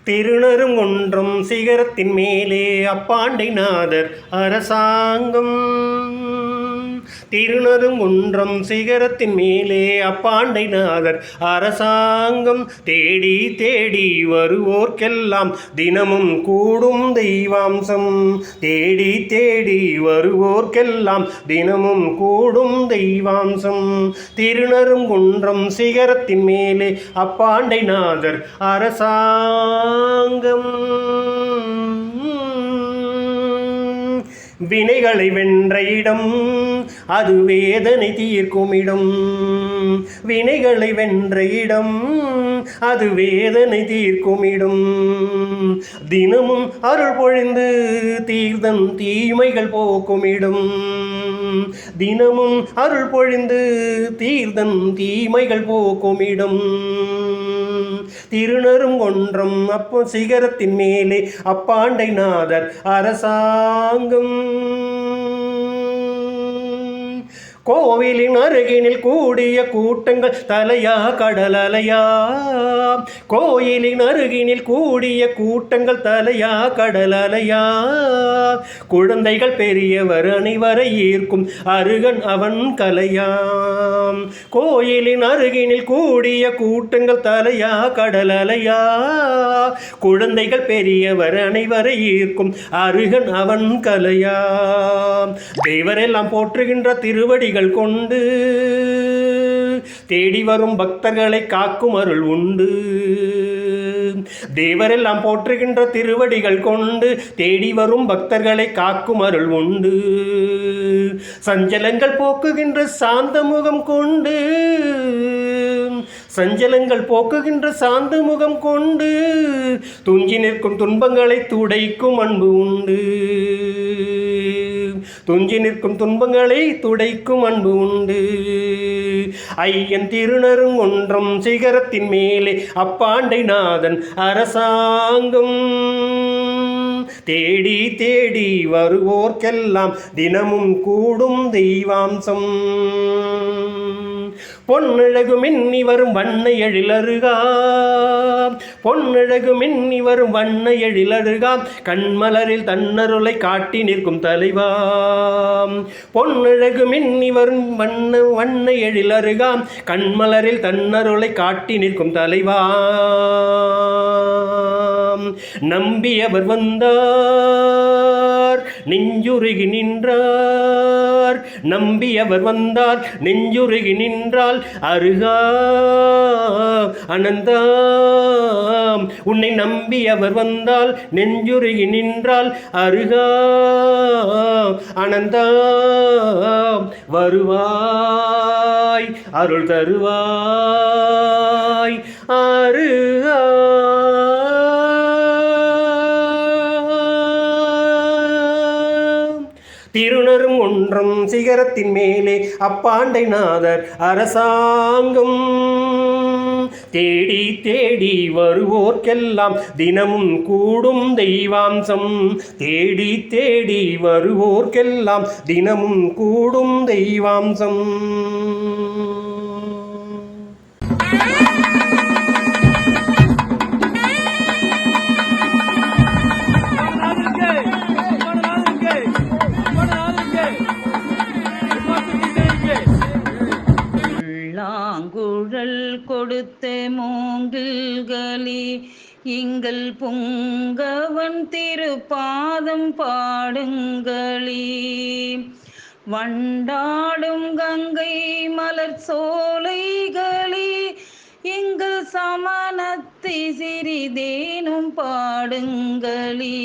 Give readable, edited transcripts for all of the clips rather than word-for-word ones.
திருநறுங்குன்றம் சிகரத்தின் மேலே அப்பாண்டைநாதர் அரசாங்கம். திருநறுங்குன்றம் சிகரத்தின் மேலே அப்பாண்டைநாதர் அரசாங்கம். தேடி தேடி வருவோர்க்கெல்லாம் தினமும் கூடும் தெய்வாம்சம். தேடி தேடி வருவோர்க்கெல்லாம் தினமும் கூடும் தெய்வாம்சம். திருநறுங்குன்றம் சிகரத்தின் மேலே அப்பாண்டைநாதர் அரசாங்கம். வினைகளை வென்ற இடம் அது வேதனை தீர்க்கும் இடம். வினைகளை வென்ற இடம் அது வேதனை தீர்க்கும் இடம். தினமும் அருள் பொழிந்து தீர்த்தம் தீமைகள் போக்கும் இடம். தினமும் அருள் பொழிந்து தீர்த்தம் தீமைகள் போக்கும் இடம். திருநறுங்குன்றம் அப்போ சிகரத்தின் மேலே அப்பாண்டைநாதர் அரசாங்கம். கோவிலின் அருகினில் கூடிய கூட்டங்கள் தலையா கடலலையா. கோயிலின் அருகினில் கூடிய கூட்டங்கள் தலையா கடலலையா. குழந்தைகள் பெரியவர் அனைவரை ஈர்க்கும் அருகன் அவன் கலையாம். கோயிலின் அருகினில் கூடிய கூட்டங்கள் தலையா கடலலையா. குழந்தைகள் பெரியவர் அனைவரை ஈர்க்கும் அருகன் அவன் கலையாம். தேவரெல்லாம் போற்றுகின்ற திருவடி கொண்டு தேடி வரும் பக்தர்களை காக்கும் அருள் உண்டு. தேவரெல்லாம் போற்றுகின்ற திருவடிகள் கொண்டு தேடி வரும் பக்தர்களை காக்கும் அருள் உண்டு. சஞ்சலங்கள் போக்குகின்ற சாந்த முகம் கொண்டு சஞ்சலங்கள் போக்குகின்ற சாந்த முகம் கொண்டு துஞ்சி நிற்கும் துன்பங்களை துடைக்கும் அன்பு உண்டு. துஞ்சி நிற்கும் துன்பங்களை துடைக்கும் அன்பு உண்டு. ஐயன் திருநறுங்குன்றம் சிகரத்தின் மேலே அப்பாண்டைநாதன் அரசாங்கம். தேடி தேடி வருவோர்க்கெல்லாம் தினமும் கூடும் தெய்வாம்சம். பொன்னழகு மின்னி வரும் வண்ண எழிலருகா. பொன்னழகு மின்னி வரும் வண்ண எழிலருகா. கண்மலரில் தன்னருளை காட்டி நிற்கும் தலைவாம். பொன்னழகு மின்னி வரும் வண்ண எழிலருகா. கண்மலரில் தன்னருளை காட்டி நிற்கும் தலைவாம். நம்பியவர் வந்தார் நெஞ்சுருகி நின்றார். நம்பியவர் வந்தார் நெஞ்சுருகி நின்றால் அருகா அனந்தாம். உன்னை நம்பியவர் வந்தால் நெஞ்சுருகி நின்றால் அருகா அனந்தாம். வருவாய் அருள் தருவாய் அருகா. திருநறுங்குன்றம் சிகரத்தின் மேலே அப்பாண்டைநாதர் அரசாங்கம். தேடி தேடி வருவோர்க்கெல்லாம் தினமும் கூடும் தெய்வாம்சம். தேடி தேடி வருவோர்க்கெல்லாம் தினமும் கூடும் தெய்வாம்சம். குழல் கொடுத்த மூங்கில்களே எங்கள் பொங்கவன் திருப்பாதம் பாடுங்களே. வண்டாடும் கங்கை மலர் சோலைகளே எங்கள் சமணத்தை சிறிதேனும் பாடுங்களே.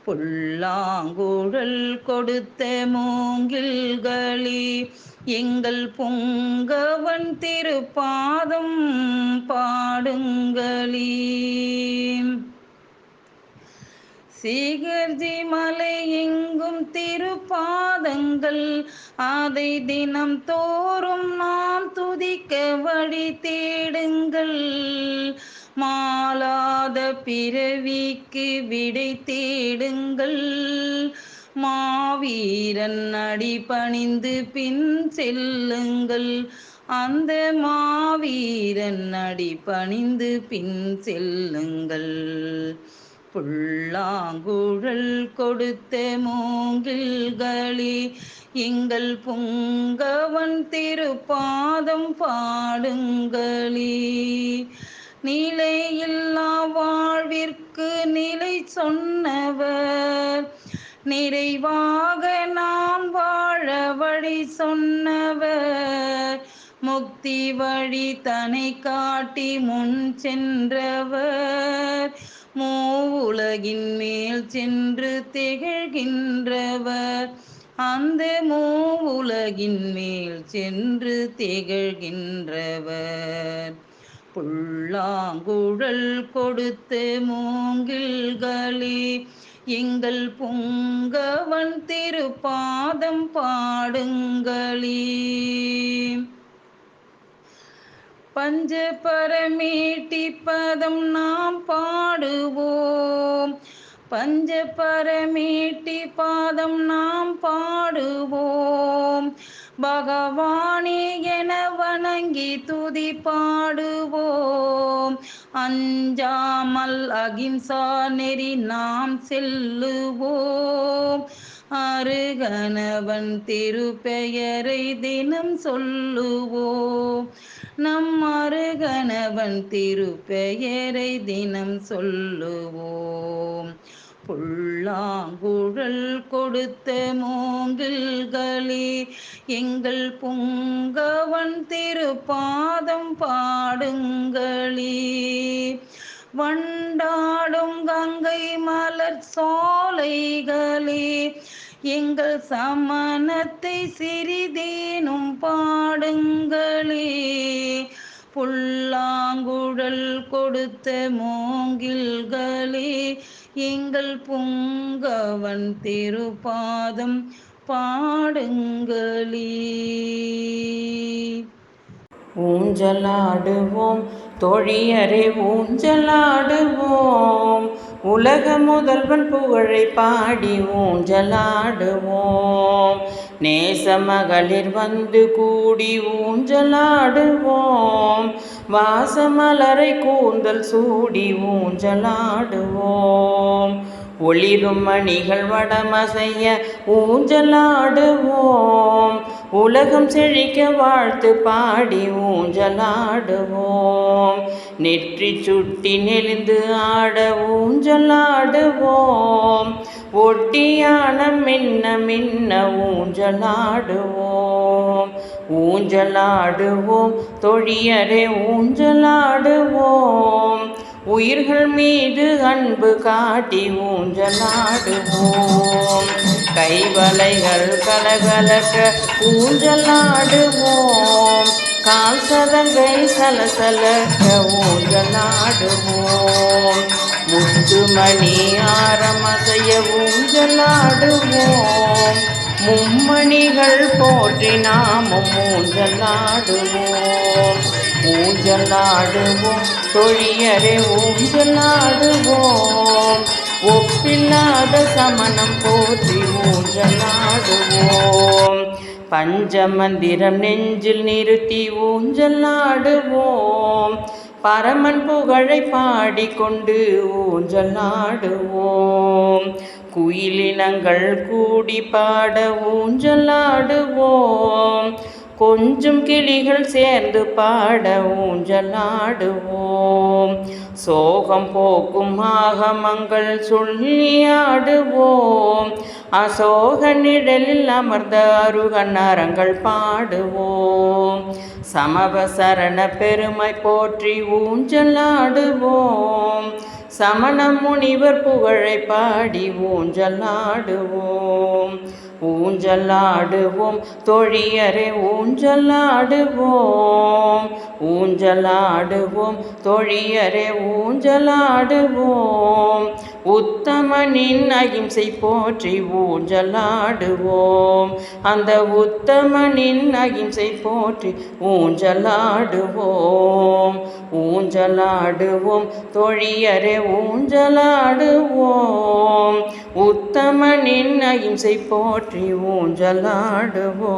புல்லாங்குழல் கொடுத்த மூங்கில்களே எங்கள் பொங்கவன் திருப்பாதம் பாடுங்களே. சீகர்ஜி மலை எங்கும் திருப்பாதங்கள் அதை தினம் தோறும் நாம் துதிக்க வழி தேடுங்கள். மாலாத பிறவிக்கு விடை தேடுங்கள். மாவீரன் அடி பணிந்து பின் செல்லுங்கள். அந்த மாவீரன் அடி பணிந்து பின் செல்லுங்கள். புல்லாங்குழல் கொடுத்த மூங்கில்களே, எங்கள் புங்கவன் திருப்பாதம் பாடுங்களே. நிலையில்லா வாழ்விற்கு நிலை சொன்னவர், நிறைவாக நாம் வாழ வழி சொன்னவர், முக்தி வழி தனை காட்டி முன் சென்றவர், மூவுலகின் மேல் சென்று திகழ்கின்றவர், அந்த மூவுலகின் மேல் சென்று திகழ்கின்றவர். புல்லாங்குழல் கொடுத்த மூங்கில்களே, எங்கள் புங்கவன் திருப்பாதம் பாடுங்களே. பஞ்சபரமேட்டி பதம் நாம் பாடுவோம், பஞ்சபரமேட்டி பாதம் நாம் பாடுவோம், பகவானே என வணங்கி துதி பாடுவோம், அஞ்சாமல் அகிம்சா நெறி நாம் செல்லுவோம், அருகணவன் திருப்பெயரை தினம் சொல்லுவோம், நம் அருகணவன் திருப்பெயரை தினம் சொல்லுவோம். புல்லாங்குழல் கொடுத்த மூங்கில்களே, எங்கள் புங்கவன் திருப்பாதம் பாடுங்களே. வண்டாடும் கங்கை மலர் சோலைகளே, எங்கள் சமணத்தை சிறிதேனும் பாடுங்களே. புல்லாங்குழல் கொடுத்த மூங்கில்களே, எங்கள் புங்கவன் திருப்பாதம் பாடுங்களே. ஊஞ்சலாடுவோம் தோழியரே ஊஞ்சலாடுவோம், உலக முதல்வன் புகழை பாடி ஊஞ்சலாடுவோம், நேச மகளிர் வந்து கூடி ஊஞ்சலாடுவோம், வாசமலரை கூந்தல் சூடி ஊஞ்சலாடுவோம், ஒளிரும் மணிகள் வடமசைய ஊஞ்சலாடுவோம், உலகம் செழிக்க வாழ்த்து பாடி ஊஞ்சலாடுவோம், நெற்றி சுட்டி நெளிந்து ஆட ஊஞ்சலாடுவோம், ஒட்டியான மின்ன மின்ன ஊஞ்சலாடுவோம், ஊஞ்சலாடுவோம் தொழியரே ஊஞ்சலாடுவோம், உயிர்கள் மீது அன்பு காட்டி ஊஞ்சலாடுவோம், கைவளைகள் கலகலக்க ஊஞ்சலாடுவோம், கால் சதங்கை சலசலக்க ஊஞ்சலாடுவோம், முத்துமணி ஆரமசைய ஊஞ்சலாடுவோம், மும்மணிகள் போற்றி நாமும் ஊஞ்சலாடுவோம், ஊஞ்சலாடுவோம் தொழியரே ஊஞ்சலாடுவோம், ஒப்பில்லாத சமணம் போற்றி ஊஞ்சலாடுவோம், பஞ்சமந்திரம் நெஞ்சில் நிறுத்தி ஊஞ்சலாடுவோம், பரமன் புகழை பாடிக்கொண்டு ஊஞ்சலாடுவோம், குயிலினங்கள் கூடி பாட ஊஞ்சலாடுவோம், கொஞ்சம் கிளிகள் சேர்ந்து பாட ஊஞ்சலாடுவோம், சோகம் போக்கும் ஆகமங்கள் சொல்லியாடுவோம், அசோக நிழலில் அமர்ந்த அருகநரங்கள் பாடுவோம், சமவசரண பெருமை போற்றி ஊஞ்சலாடுவோம், சமண முனிவர் புகழை பாடி ஊஞ்சலாடுவோம், ஊஞ்சலாடுவோம் தொழியரே ஊஞ்சலாடுவோம், ஊஞ்சலாடுவோம் தொழியரே ஊஞ்சலாடுவோம், உத்தமனின் அகிம்சை போற்றி ஊஞ்சலாடுவோம், அந்த உத்தமனின் அகிம்சை போற்றி ஊஞ்சலாடுவோம், ஊஞ்சலாடுவோம் தொழியரே ஊஞ்சலாடுவோம், உத்தமனின் அகிம்சை போற்றி ஊஞ்சலாடுவோம்.